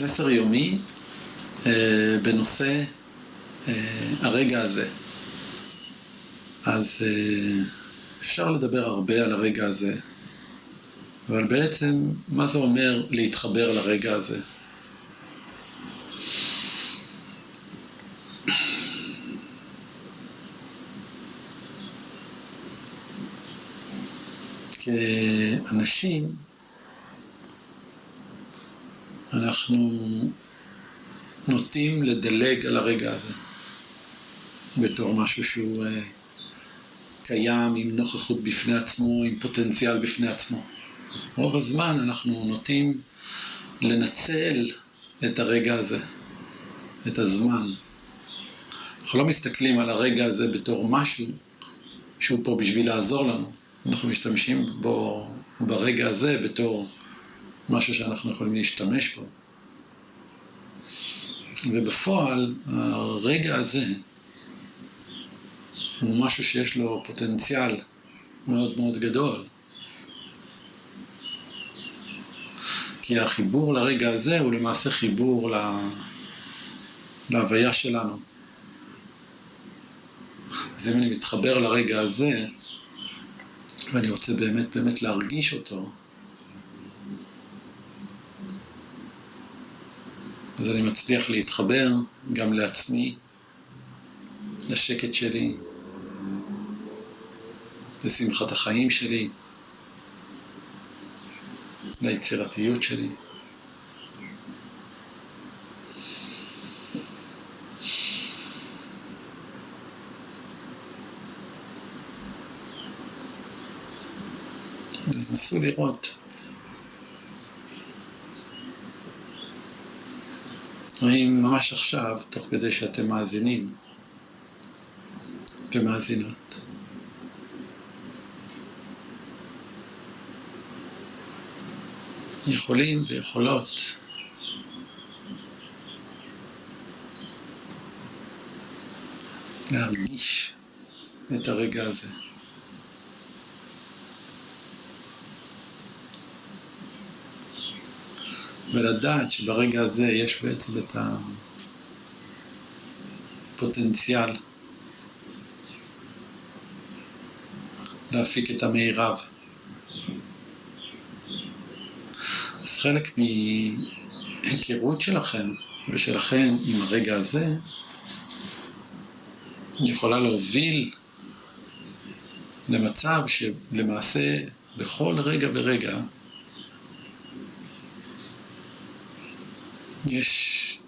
מסר יומי בנושא הרגע הזה. אז אפשר לדבר הרבה על הרגע הזה, אבל בעצם מה זה אומר להתחבר לרגע הזה? כאנשים אנחנו נוטים לדלג על הרגע הזה בתור משהו שהוא קיים עם נוכחות בפני עצמו, עם פוטנציאל בפני עצמו. רוב הזמן אנחנו נוטים לנצל את הרגע הזה, את הזמן. אנחנו לא מסתכלים על הרגע הזה בתור משהו שהוא פה בשביל לעזור לנו. אנחנו משתמשים בו ברגע הזה בתור משהו שאנחנו יכולים להשתמש בו. ובפועל הרגע הזה הוא משהו שיש לו פוטנציאל מאוד מאוד גדול. כי החיבור לרגע הזה הוא למעשה חיבור להוויה שלנו. אז אם אני מתחבר לרגע הזה, ואני רוצה באמת להרגיש אותו, אז אני מצליח להתחבר גם לעצמי, לשקט שלי, לשמחת החיים שלי, ליצירתיות שלי. אז נסו לראות. האם ממש עכשיו, תוך כדי שאתם מאזינים ומאזינות, יכולים ויכולות להרגיש את הרגע הזה. ולדעת שברגע הזה יש בעצם את הפוטנציאל להפיק את המעירב. אז חלק מהיכרות שלכם ושלכם עם הרגע הזה יכולה להוביל למצב שלמעשה בכל רגע ורגע יש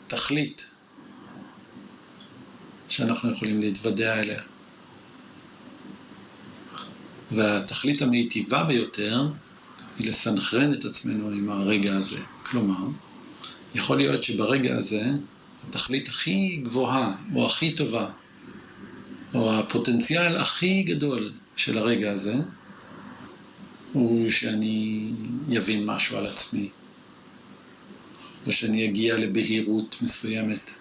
תכלית שאנחנו יכולים להתוודע אליה. והתכלית המיטיבה ביותר היא לסנכרן את עצמנו עם הרגע הזה. כלומר, יכול להיות שברגע הזה התכלית הכי גבוהה או הכי טובה או הפוטנציאל הכי גדול של הרגע הזה הוא שאני יבין משהו על עצמי, או שאני אגיע לבהירות מסוימת.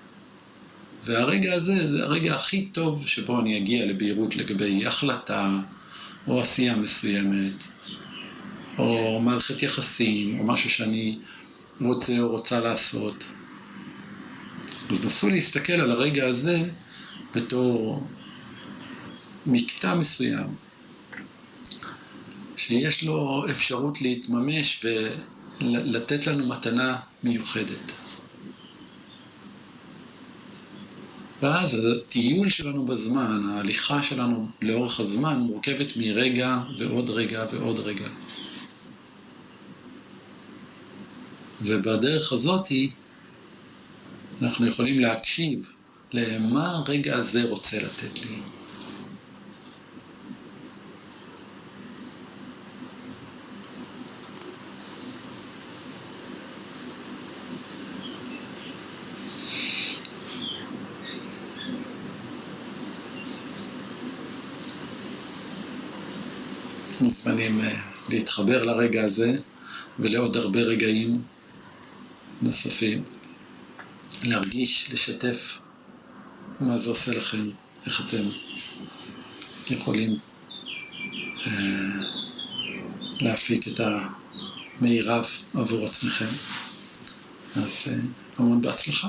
והרגע הזה זה הרגע הכי טוב שבו אני אגיע לבהירות לגבי החלטה או עשייה מסוימת, או מערכת יחסים, או משהו שאני רוצה או רוצה לעשות. אז נסו להסתכל על הרגע הזה בתור מקטע מסוים, שיש לו אפשרות להתממש ולתת לנו מתנה מיוחדת. ואז הטיול שלנו בזמן, ההליכה שלנו לאורך הזמן, מורכבת מרגע ועוד רגע ועוד רגע. ובדרך הזאת אנחנו יכולים להקשיב למה הרגע הזה רוצה לתת לי. מוזמנים להתחבר לרגע הזה ולעוד הרבה רגעים נוספים, להרגיש, לשתף מה זה עושה לכם, איך אתם יכולים להפיק את המעירב עבור עצמכם. אז המון בהצלחה.